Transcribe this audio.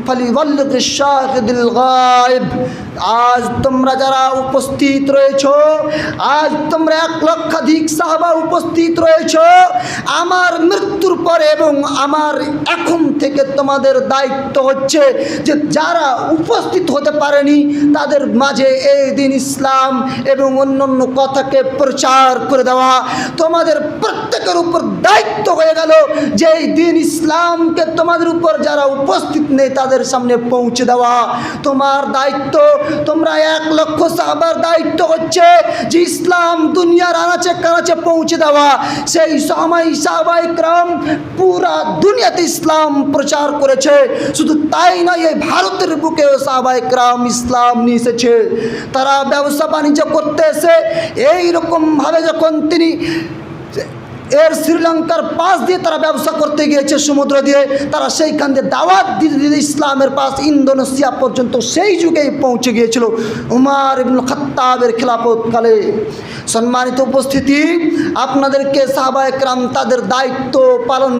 ফালিউবাল্লিগি শাহিদুল গায়ব। আজ তোমরা যারা উপস্থিত রয়েছ, আজ তোমরা 1 লক্ষাধিক সাহাবা উপস্থিত রয়েছ, আমার মৃত্যুর পরে এবং আমার এখন থেকে তোমাদের দায়িত্ব হচ্ছে যে যারা উপস্থিত হতে পারেনি তাদের মাঝে এই দিন ইসলাম এবং অন্যান্য কথাকে প্রচার করে দেওয়া। তোমাদের প্রত্যেকের উপর দায়িত্ব হয়ে গেল যে এই দিন ইসলামকে তোমাদের উপর যারা উপস্থিত নেই তাদের সামনে পৌঁছে দেওয়া। তোমার দায়িত্ব, তোমরা 1 লক্ষ সাহাবার দায়িত্ব হচ্ছে যে ইসলাম দুনিয়ার আনাচে কানাচে পৌঁছে দেওয়া। সেই সময় সাহাবায়ে কেরাম পুরা দুনিয়াতে ইসলাম প্রচার করেছে। শুধু তাই নয়, এই ভারতের বুকেও সাহাবায়ে কেরাম ইসলাম নিয়ে এসেছে। তারা ব্যবসা বাণিজ্য করতে এসে এইরকমভাবে যখন তিনি শ্রীলঙ্কার পাশ দিয়ে তারা ব্যবসা করতে গিয়েছে, সমুদ্র দিয়ে, তারা সেইখান দিয়ে দাওয়াত দিতে দিতে ইসলামের পাশ ইন্দোনেশিয়া পর্যন্ত সেই যুগেই পৌঁছে গিয়েছিল উমর ইবনুল খাত্তাবের খিলাফতকালে। সম্মানিত উপস্থিতি, আপনাদেরকে সাহাবায়ে কেরাম তাদের দায়িত্ব পালন